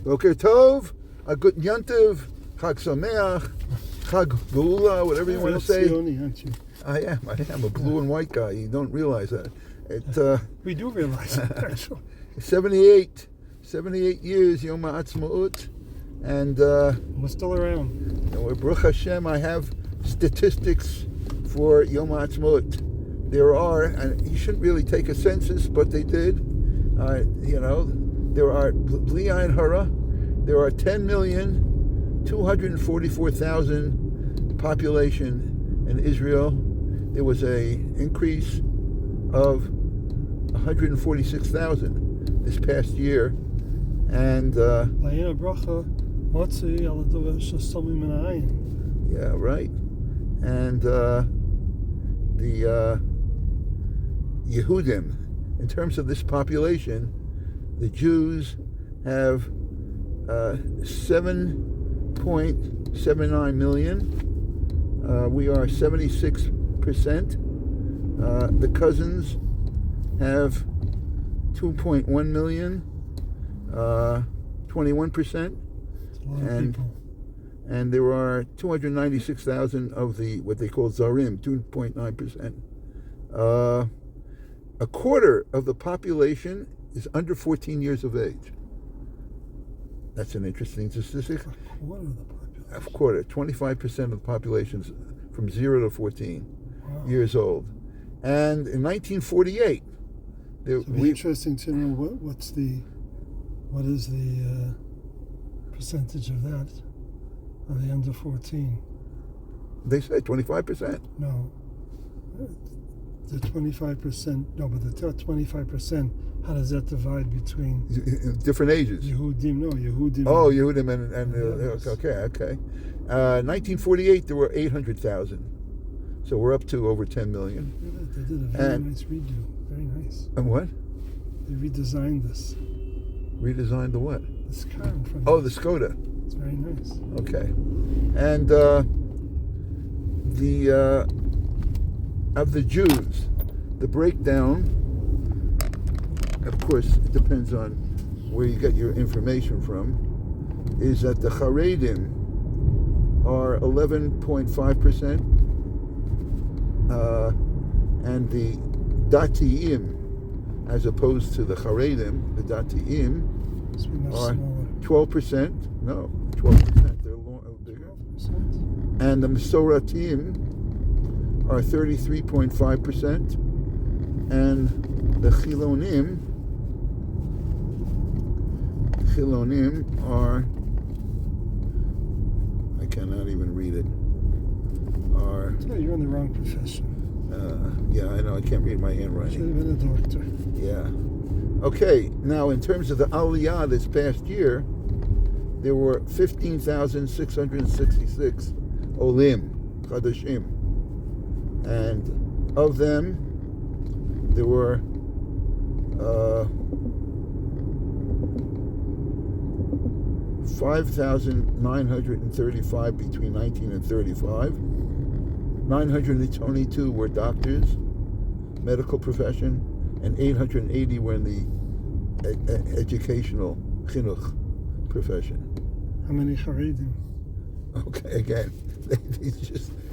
Boker Tov, a good Yantiv, Chag Sameach, Chag Geula, whatever you want to say. Zioni, aren't you? I am a blue and white guy. You don't realize that. We do realize it, actually. 78 years, Yom HaAtzmaut, and We're still around. Baruch Hashem, I have statistics for Yom HaAtzmaut. There are, and you shouldn't really take a census, but they did. There are, Bli Ayin Hara, there are 10,244,000 population in Israel. There was a increase of 146,000 this past year, and yeah, right. And the Yehudim, in terms of this population, the Jews have 7.79 million. We are 76%. The cousins have 2.1 million, 21%. And there are 296,000 of the what they call Zarim, 2.9%. A quarter of the population is under 14 years of age. That's an interesting statistic. A quarter, 25% of the population is from 0 to 14 years old. And in 1948, it'd be interesting to know what is the percentage of that, of the under 14. They say 25%. No. The 25%, no, but the 25%, how does that divide between different ages? Yehudim. Oh, Yehudim and yes. Okay. 1948, there were 800,000. So we're up to over 10 million. They did a very nice redo. Very nice. And what? They redesigned this. Redesigned the what? This car in front of Oh, the Skoda. It's very nice. Okay. And of the Jews, the breakdown, of course, it depends on where you get your information from, is that the Haredim are 11.5%, and the Datiim, as opposed to the Haredim, the Datiim are 12%. No, 12%. They're bigger. 12%. And the Mesoratim are 33.5%, and the Chilonim are, I cannot even read it, are... So you're in the wrong profession. Yeah, I know, I can't read my handwriting. Should have been a doctor. Yeah. Okay, now in terms of the Aliyah this past year, there were 15,666 Olim, Chadashim. And of them, there were 5,935 between 19 and 35. 922 were doctors, medical profession, and 880 were in the educational chinuch profession. How many Haredim? Okay, again,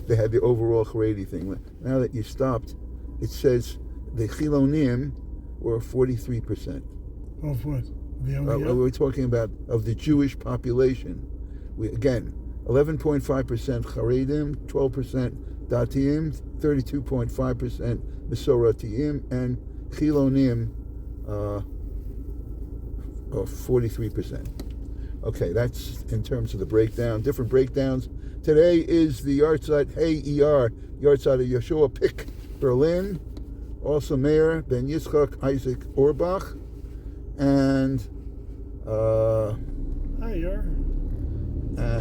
they had the overall Haredi thing. Now that you stopped, it says the Chilonim were 43%. Of what? The Aliyah? We're talking about of the Jewish population. Again, 11.5% Haredim, 12% Datiim, 32.5% Mesoratiim, and Chilonim, 43%. Okay, that's in terms of the breakdown. Different breakdowns. Today is the Yartzeit Hey ER, Yartzeit of Yeshua Pick, Berlin. Also Mayor Ben Yitzchak Isaac Orbach. And Hi, Yar.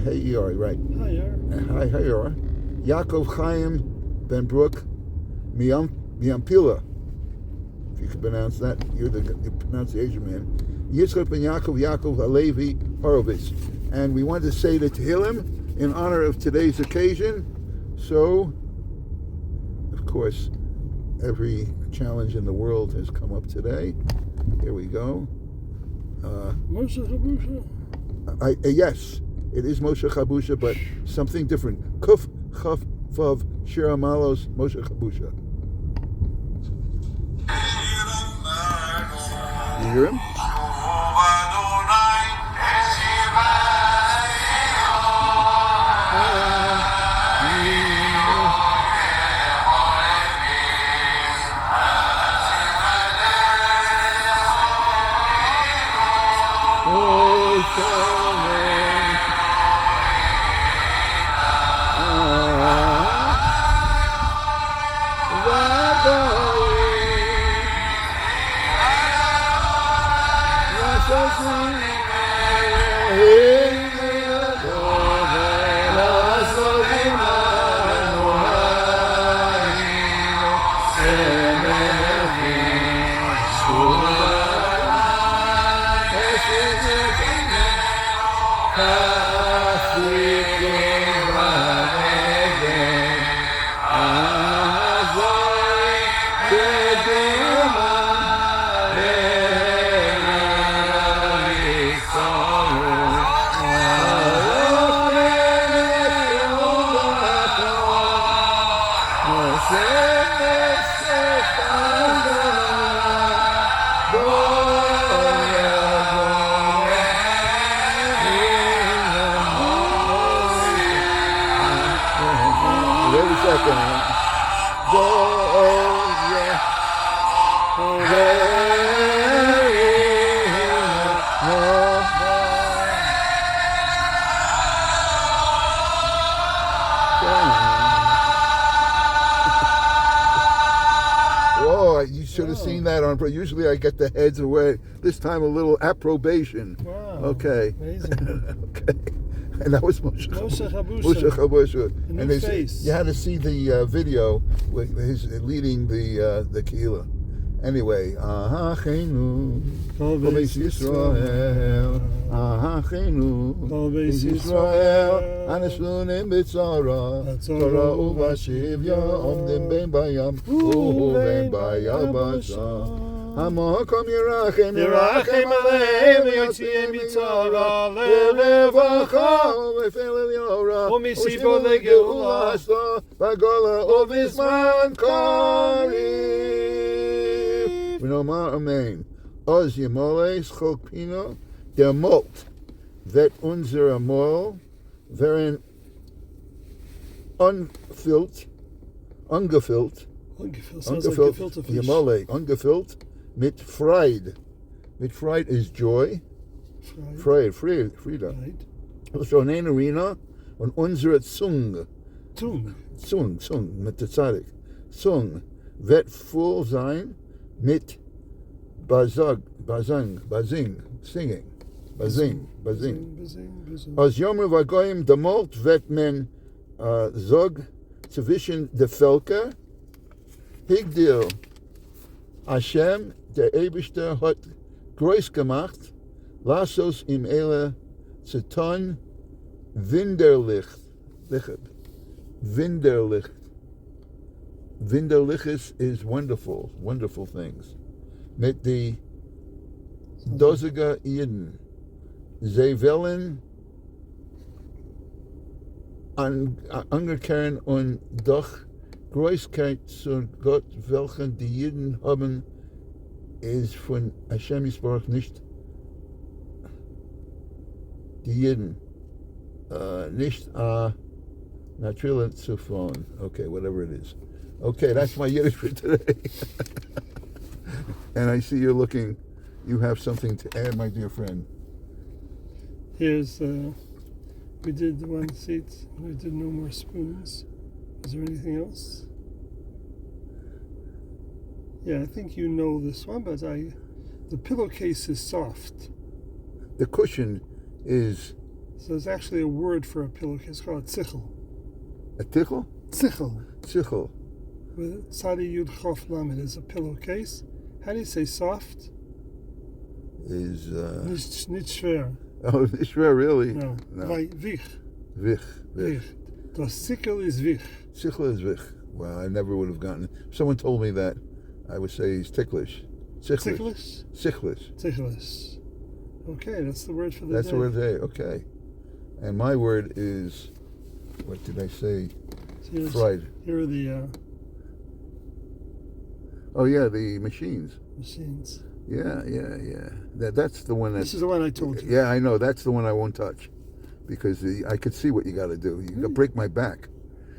Hey ER, right. Hi, Yar. Hi, ER. Yaakov Chaim Ben Brook Miampila. If you can pronounce that, you're the pronunciation man. Yitzchak Ben Yaakov Halevi Horowitz. And we want to say the Tehillim in honor of today's occasion. So, of course, every challenge in the world has come up today. Here we go. Moshe Chabusha. Yes, it is Moshe Chabusha, but something different. Kuf Chaf Vav Shir Amalos Moshe Chabusha. You hear him? You should have seen that on. Usually I get the heads away. This time a little approbation. Wow. Okay. Amazing. Okay. And that was Moshe Chabusha. Moshe Chabusha. A new And face. you had to see the video with his leading the Kehillah. Anyway, Ahachenu, Kol Beis Yisrael, Ahachenu, Kol Beis Yisrael, Yisrael, Anashlunim B'tzara, Tzara Torah Uvashivya, Omdim Ben Bayam, Uven Bayabasha. Hamakom Yerachem, Yerachem Aleim, Yotziim Mitzara, Lerevacha, Vefel Yora, Umisibo Legeula, Vagola Ovisman Karim. V'nomar Amen. Oz Yemole Schok Pino, der Molt, vet unser Mol, verin ungefüllt, Sounds like gefilte fish. Yemole, ungefüllt, mit Freud. Mit Freud is joy. Frieda. Right. So in arena, und unsere Zunge. Zung. Mit der Zadik. Zung wird voll sein mit Bazing, singing. Bazing. Als Yomer Vagoyim demolt wird men zog zwischen de Völker. Higdil Hashem, der Eibishter, hat groß gemacht, Lassos im Ele Zeton Winderlicht. Winderlichis is wonderful things. Mit die Dosiger Iden. Sie wollen angekern und doch Großkeit zu Gott, welchen die Juden haben, ist von Hashem Yisborach nicht die Juden, nicht natürlich zu phone. Okay, whatever it is. Okay, that's my Yiddish for today. And I see you have something to add, my dear friend. Here's, we did the one seat, we did no more spoons. Is there anything else? Yeah, I think you know this one, but the pillowcase is soft. The cushion is... So there's actually a word for a pillowcase. It's called a tzichel. A tichel? Tzichel. With Tzadi Yud Chof Lamed is a pillowcase. How do you say soft? Is... Nicht schwer. Oh, nicht schwer, really? No. Vich. Vich. The sickle is vich. Sickle is vich. Well, I never would have gotten it. If someone told me that, I would say he's ticklish. Sicklish. Okay, that's the word for the That's day. the word today. Okay. And my word is, what did I say? So Fried. here are the Oh yeah, the machines. machines. Yeah. That's the one This is the one I told you. Yeah, I know. That's the one I won't touch, because I could see what you got to do. You got to break my back.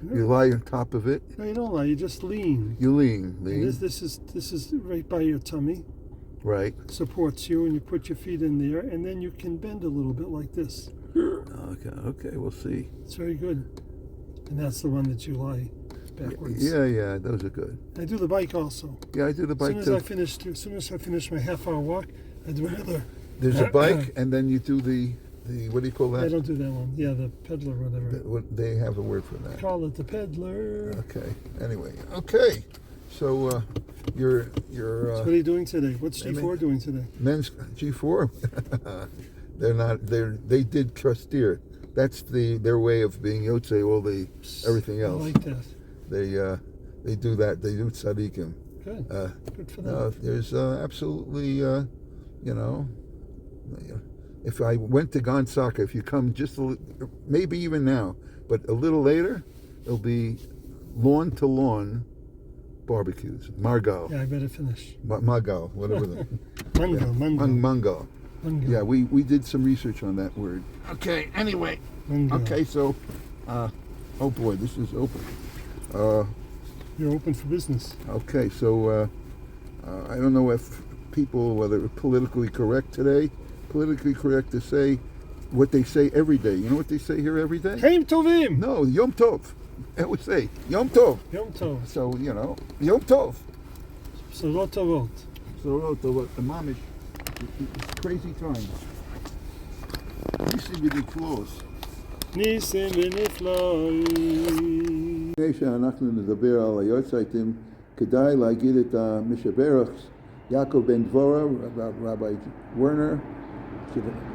No. You lie on top of it. No, you don't lie. You just lean. You lean. And this is right by your tummy. Right. Supports you, and you put your feet in there, and then you can bend a little bit like this. Okay. We'll see. It's very good. And that's the one that you lie backwards. Yeah. Those are good. I do the bike also. Yeah, I do the bike As too. soon as I finish my half-hour walk, I do another. There's a bike, and then you do the what do you call that? I don't do that one. Yeah, the peddler, whatever. They have a word for that. Call it the peddler. Okay. Anyway. Okay. So you're. So what are you doing today? What's G4 doing today? Men's G4. They did Trustir. That's their way of being Yotze, all the everything else. I like that. They do that. They do tzaddikim. Good. Good for them. There's absolutely, if I went to Gonzaga, if you come just maybe even now, but a little later, it'll be lawn to lawn barbecues. Margal. Yeah, I better finish. Magal, whatever the. Mango. Yeah, we did some research on that word. Okay, anyway. Mango. Okay, so, oh boy, this is open. You're open for business. Okay, so I don't know if people, whether it's politically correct today, politically correct to say what they say every day. You know what they say here every day? Chaim Tovim! No, Yom Tov. That would say Yom Tov. Yom Tov. So, Yom Tov. B'sorot tovot. B'sorot tovot. The mamish. It's crazy times. Nisim v'niflos. ניסים ונפלאים. לפני שאנחנו נדבר על היורצייטים, כדאי להגיד את המשברך, יעקב בן דבורה, Rabbi Werner,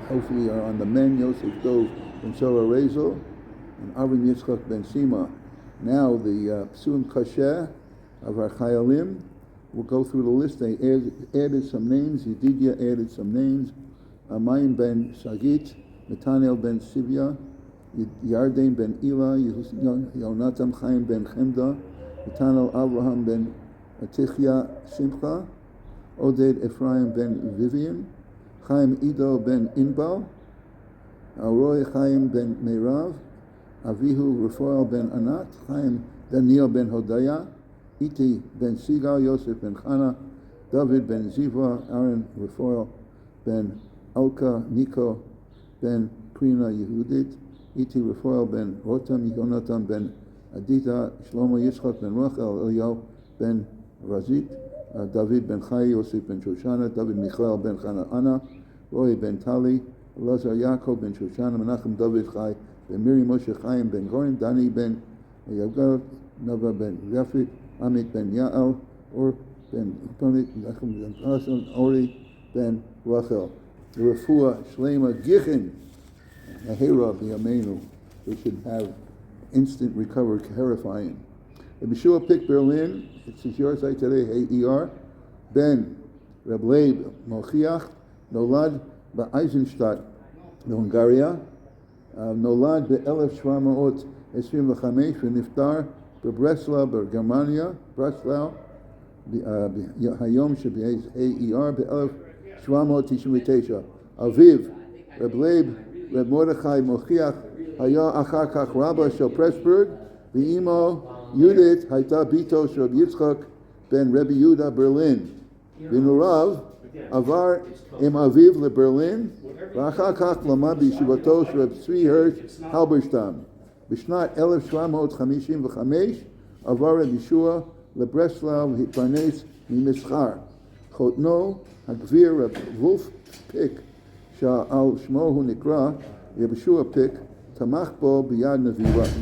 hopefully are on the men, Yosef Dov ben Shora Rezel, and Avram Yitzchak ben Sima. Now the Psuim Kasheh of our Chayalim, we'll go through the list. They added some names. Yedidia added some names. Amayim ben Sagit, Nathaniel ben Sivya, Yarden ben Ila, Yonatan Chaim ben Chemda, Nathaniel Abraham ben Atichya Simcha, Oded Ephraim ben Vivian, Chaim Ido ben Inbal, Roy Chaim ben Meirav, Avihu Rafael ben Anat, Chaim Daniel ben Hodaya, Iti ben Sigal, Yosef ben Chana, David ben Ziva, Aaron Rafael ben Alka, Nico ben Prina Yehudit, Iti Rafael ben Rotam, Yonatan ben Adita, Shlomo Yitzchak ben Rachel, Eliyahu ben Razit, David ben Chai, Yosef ben Shoshana, David Michael ben Chana, Roy ben Tali, Lazar Yaakov ben Shoshana, Menachem David Chai, ben Miri Moshe Chaim ben Gorin, Dani ben Yavgal, Nava ben Yafit, Amit ben Yael, Or ben Tonit, Menachem ben Hasan, Ori ben Rachel. The Refuah Shlema Gichin, Ahera b'Yameinu, we should have instant recovery, terrifying. The Yeshua picked Berlin, it's his your site today, H-E-R, Ben Reb Leib Mochiach, Nolad b'Eisenstadt, Hungaria, Nolad ב-1725 ונפטר בברסלב בגרמניה, ברסלב, היום שב-H-E-R, ב-1799. אביו, רב לייב, רב מרדכי מוכיח, היה אחר כך רבה של פרסבורג, ואימו יהודית הייתה ביתו של רב יצחק בן רבי יהודה ברלין. ונוריו עבר עם אביו לברלין, ואחר כך למד בישיבתו של רב צבי הרש הלברשטם. בשנת 1755 עבר רב ישוע לברסלב והתפרנס ממסחר. חותנו, הגביר רב וולף פיק, שעל שמו הוא נקרא רב ישוע פיק, תמך בו ביד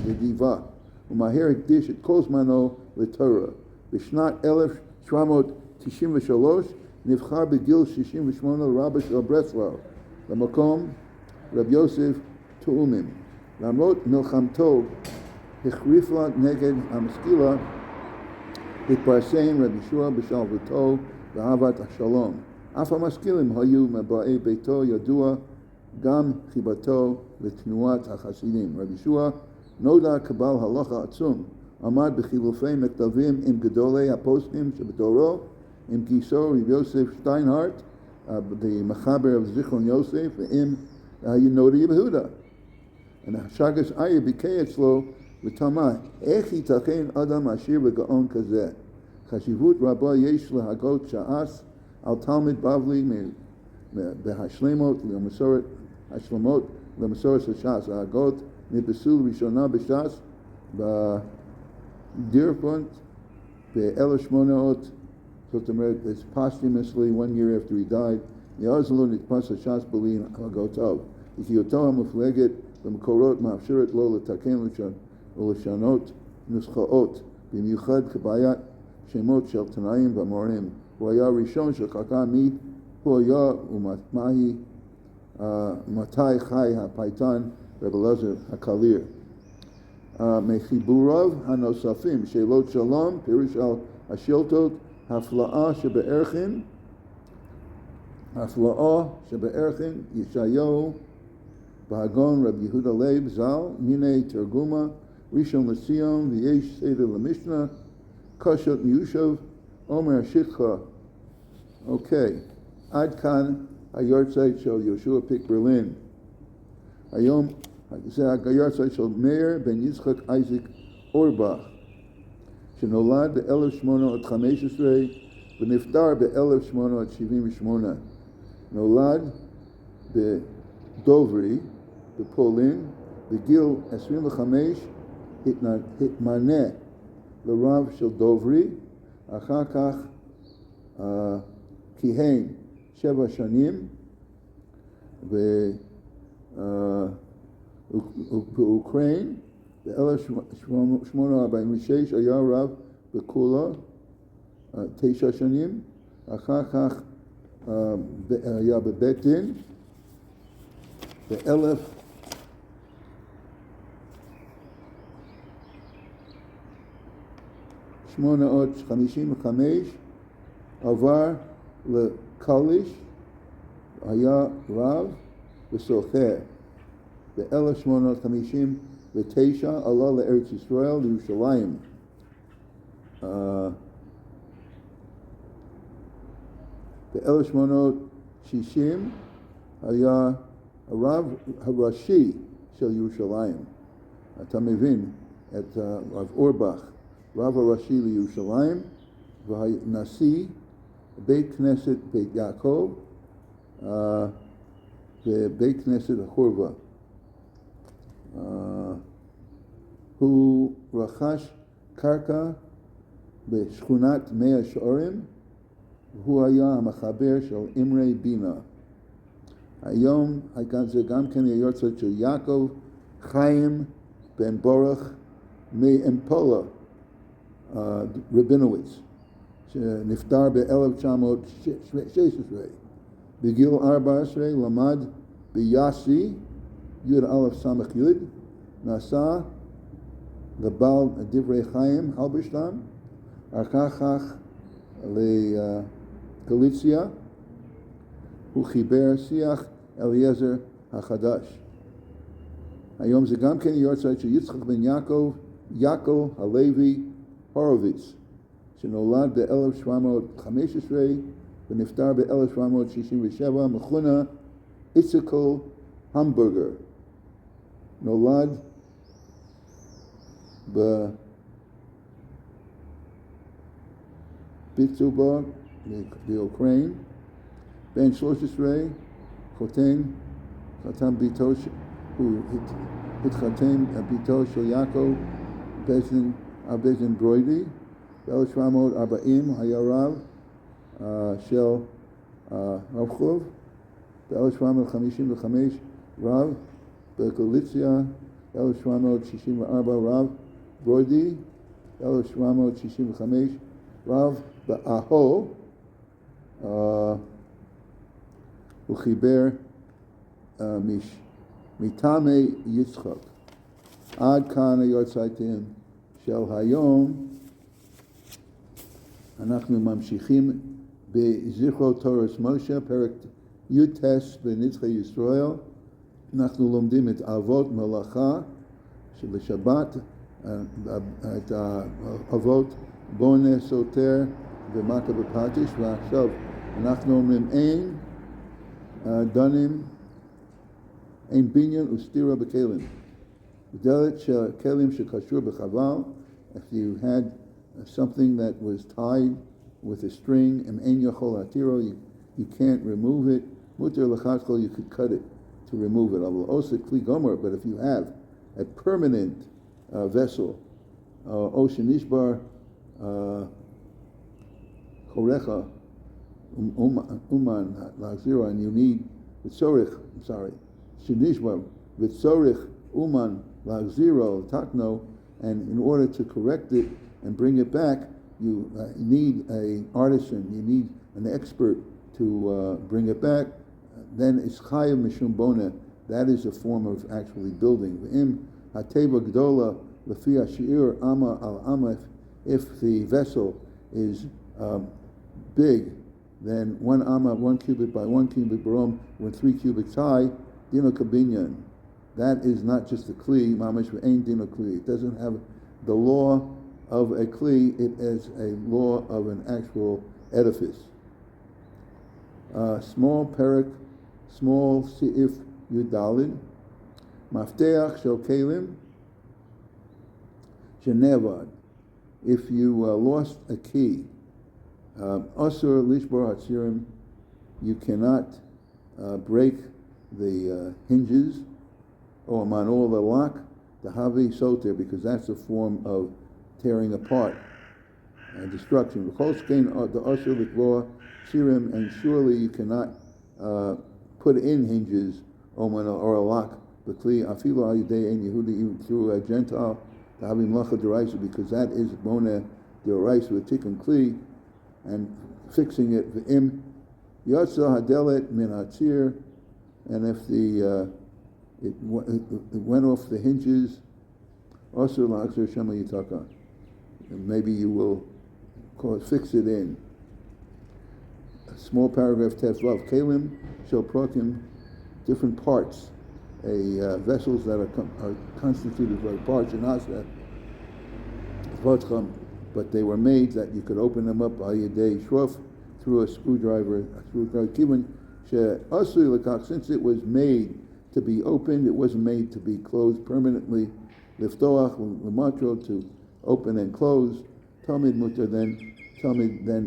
נדיבה, ומהר הקדיש את כל זמנו לתורה. בשנת 1793 נבחר בגיל 68 לרבה של ברסלב, למקום רב יוסף תאומים. למרות מלחמתו החריפה נגד המשכילה, התפרסם רב ישוע בשלוותו ואהבת השלום. אף המשכילים היו מבאי ביתו ידוע גם חיבתו לתנועת החסידים. רבי ישוע נודע כבעל הלכה עצום, עמד בחילופי מכתבים עם גדולי הפוסקים שבתורו, עם גיסו רבי יוסף שטיינהרט, המחבר זיכרון יוסף, ועם נורי יהודה. השגש אריה ביקר אצלו ותמה, איך ייתכן אדם עשיר וגאון כזה? חשיבות רבה יש להגות ש"ס על תלמיד בבלי בהשלמות למסורת של ש"ס. ההגות נתפסו לראשונה בש"ס בדירפונט ב-1800, זאת אומרת, it's posthumously 1 year after he died. מאז לא נתפס הש"ס בלי הגותיו. אישיותו המפלגת במקורות מאפשרת לו לתקן ולשנות נוסחאות, במיוחד כבעיית שמות של תנאים ואמוראים. הוא היה הראשון שחקר מי הוא היה ומתי חי הפייטן רב אלעזר הקליר. מחיבוריו הנוספים, שאלות שלום, פירוש על השאילתות, הפלאה שבערכן, ישעיהו בהגון רב יהודה לייב ז"ל, מיני תרגומה, ראשון לציון ויש סדר למשנה, קשות מיושב, עומר השכחה. אוקיי, עד כאן היורצייט של יהושע פיק ברלין. היום זה היורצייט של מאיר בן יצחק אייזיק אורבך, שנולד ב-1815 ונפטר ב-1878. נולד בדוברי, בפולין, בגיל 25 התמנה לרב של דוברי, אחר כך כיהן 7 שנים, ובאוקראין ב-1846 היה רב בקולה 9 שנים, אחר כך היה בבית דין, ב-1855 עבר לקליש, היה רב וסוחר. ב-1859 עלה לארץ ישראל, לירושלים. ב-1860 היה הרב הראשי של ירושלים. אתה מבין את רב אורבך, רב הראשי לירושלים, והנשיא בית כנסת בית יעקב ובית כנסת החורבה. הוא רכש קרקע בשכונת 100 שערים, והוא היה המחבר של אמרי בינה. היום זה גם כן היורצייט של יעקב חיים בן בורך מאמפולה, רבינוביץ, שנפטר ב-1916. בגיל 14 למד ביאסי, י"א סמ"ך י', נסע לבעל דברי חיים, הלברשטם, אחר כך לגליציה, הוא חיבר שיח אליעזר החדש. היום זה גם כן יורצייט של יצחק בן יעקב הלוי הורוביץ, שנולד ב-1715 ונפטר ב-1767, מכונה איציקל המבורגר. נולד בפיצובה באוקראין, בן 13, חתם ביתו, הוא התחתן ביתו של יעקב בזן ברוידי. ב-1740 היה רב של רחוב, ב-1755 רב בגליציה, ב-1764 רב ברוידי, ב-1765 רב באהו. הוא חיבר מטעמי יצחק. עד כאן היורצייטים של היום. אנחנו ממשיכים בזכרו תורס משה, פרק י"ט בנדחי ישראל, אנחנו לומדים את אבות מלאכה שבשבת, את האבות בונה, סותר ומכה בפטיש, ועכשיו אנחנו אומרים אין דנים, אין בניין וסתירה בכלים. בדלת של כלים שקשור בחבל, if you had something that was tied with a string, and ein yachol atiro, you can't remove it. Muter lechatchol, you could cut it to remove it. Also kli gomer, but if you have a permanent vessel, ocean ishbar chorecha uman lachzira, and you need vitzorich, shenishbar vitzorich uman lachziro takno, and in order to correct it and bring it back, you need an artisan, you need an expert to bring it back. Then it's chayim mishum bona. That is a form of actually building. V'im hateva gdola lefi hashir ama al ama. If the vessel is big, then 1 amma, 1 cubit by 1 cubit barom, with 3 cubits high, dino kabinyan. That is not just a kli, mamash v'ein dino kli. It doesn't have the law of a kli, it is a law of an actual edifice. Small perik, small seif yudalid, mafteach shel kelim, shenevad. If you lost a key, asur lishbar hatzirim, you cannot break the hinges, or on all the lock, the havi soter, because that's a form of tearing apart and destruction. The asur likvor sirim, and surely you cannot put in hinges or a lock. The kli afilu al yidei ein Yehudi, even through a Gentile, the havi mlacha deraisa, because that is bona deraisa with tikkun kli, and fixing it v'im yatsa hadelet min hatzir, and if the it went off the hinges, asur la'achzir shema yitaka, and maybe you will fix it in. A small paragraph teflav kelim shel prokim, different parts, vessels that are constituted by parts and asa votcham, but they were made that you could open them up al yedei shruf, through a screwdriver. Kivan she asui lekach, since it was made to be opened, it wasn't made to be closed permanently. Liftoach l'matro, to open and close. Talmid mutter, then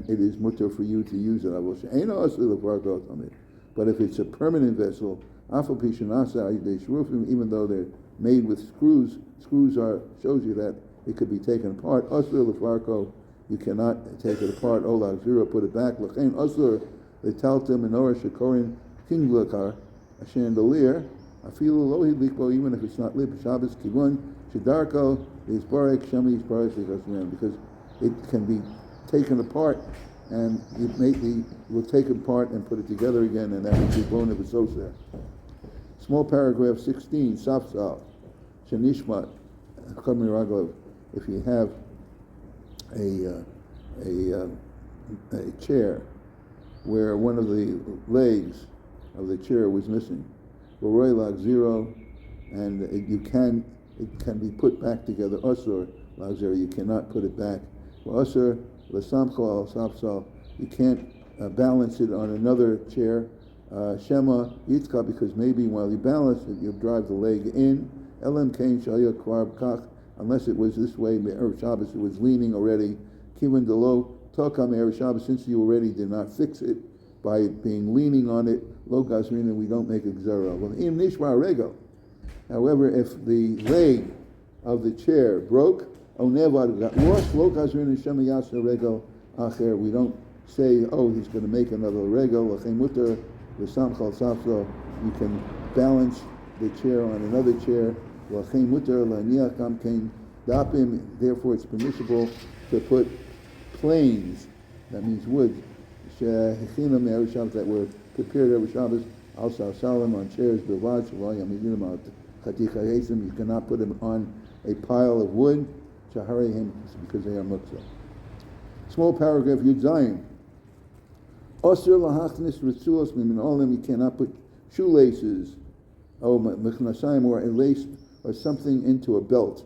it is mutter for you to use it. I will say, but if it's a permanent vessel, even though they're made with screws shows you that it could be taken apart. You cannot take it apart. Put it back. A chandelier, even if it's not lit, Shabbos kivun shedarko yisbarek shemi yisbarek, because it can be taken apart, and we'll take it apart and put it together again, and that would be bona b'soser. Small paragraph 16, safsal shenishmat chamer raglav. If you have a chair where one of the legs of the chair was missing, zero, and it can be put back together. Asur lagzero, you cannot put it back. Asur l'samcho al safsal, you can't balance it on another chair. Shema yitzka, because maybe while you balance it, you'll drive the leg in. Elam kain shaya kvar kach, unless it was this way. Erev Shabbos, it was leaning already. Kivan delo tokam Erev Shabbos, since you already did not fix it by it being leaning on it. Lo gazrina, we don't make a gzera. Well, im nishma rego. However, if the leg of the chair broke, onevad got lost. Lo gazrina shema yasa rego acher. We don't say, oh, he's going to make another rego. Lachem muter v'samchal saflo. You can balance the chair on another chair. Lachem muter laniach kamkein dapim. Therefore, it's permissible to put planes. That means wood. That were prepared every Shabbos, also Salam on chairs, you cannot put them on a pile of wood, because they are muktzah. Small paragraph Yud Zayin. Osir lahachnis ritzuos mimin olim, you cannot put shoelaces, mechnasayim, or a lace or something into a belt,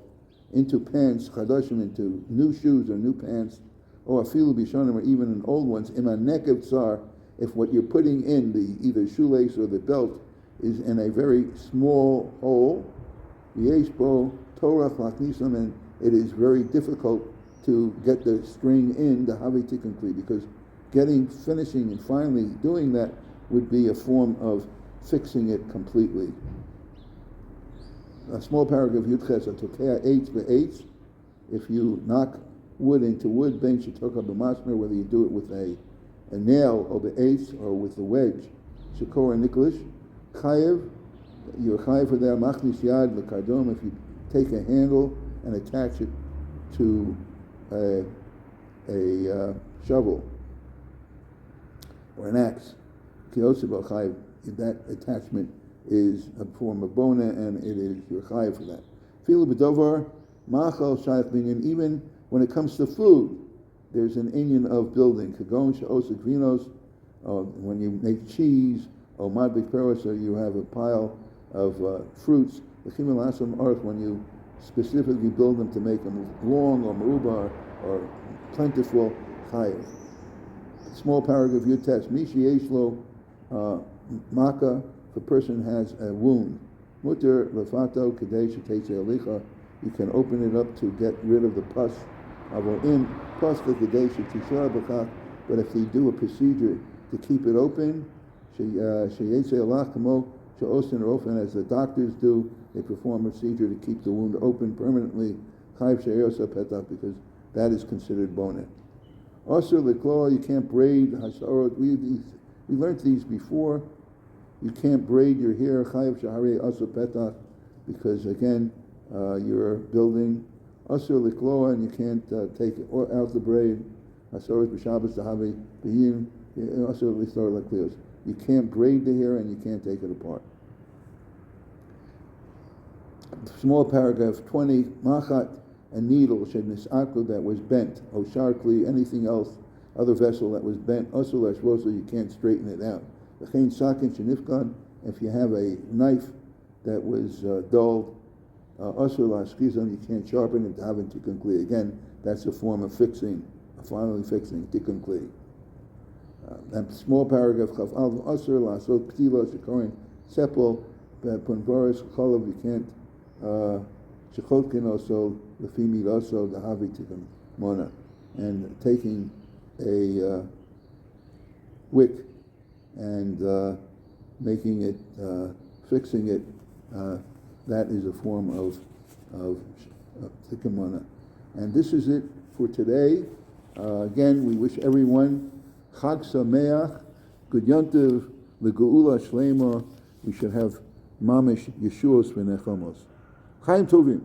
into pants, chadashim, into new shoes or new pants, or afilu bishonim, or even in old ones, ima nekev tsar, if what you're putting in, the either shoelace or the belt, is in a very small hole, yesh bo torah lachnisam, and it is very difficult to get the string in the havi tikkun kli, because finishing and finally doing that would be a form of fixing it completely. A small paragraph, Yudches, Atokea eitz be'eitz, if you knock wood into wood, ben shetoka b'masmer, whether you do it with a nail or be'eitz or with a wedge, shekor and niklish, chayev, you're chayev for that, machnis yad l'kardom, if you take a handle and attach it to a shovel or an axe, that attachment is a form of bona, and it is your chayav for that. Filu b'dovar machal shayach binyan. Even when it comes to food, there's an inyan of building. Kagon she'osek vinos, when you make cheese, or madbik peros, so you have a pile of fruits. L'chimel asam arch, when you specifically build them to make them long or meruba or plentiful, chayav. Small paragraph, Yutes, Mishi Yeshlo Maka, if a person has a wound, Mutter Lefato Kadesh Teitze Alicha, you can open it up to get rid of the pus, Avoim, pus the Kadesh Tishar Bakach, but if they do a procedure to keep it open, Sheyetze Alach Kamo, She'osin Rofen, as the doctors do, they perform a procedure to keep the wound open permanently, Chayv She'yosa Petach, because that is considered bonet. Also, the claw, you can't braid hasarot. We learned these before. You can't braid your hair, chayav shahari asu petach, because again, you're building. Also, the claw, and you can't take out the braid. Hasarot b'shabbos dahavi b'yim. Also, l'istar l'klios. You can't braid the hair, and you can't take it apart. Small paragraph 20. Machat, a needle that was bent, or sharkly, anything else, other vessel that was bent, also you can't straighten it out. If you have a knife that was dulled, you can't sharpen it to have it tikkun kli. Again, that's a form of fixing, finally fixing tikkun kli. That small paragraph, sepal, you can't Shechotkin also, the female also, the Havi Tikkun Mona, and taking a wick and making it, fixing it, that is a form of Tikkun Mona. And this is it for today. Again, we wish everyone Chag Sameach, Good Yontiv, L'Geula Shlema. We should have Mamish Yeshuos V'Nechamos. Chaim Tovim.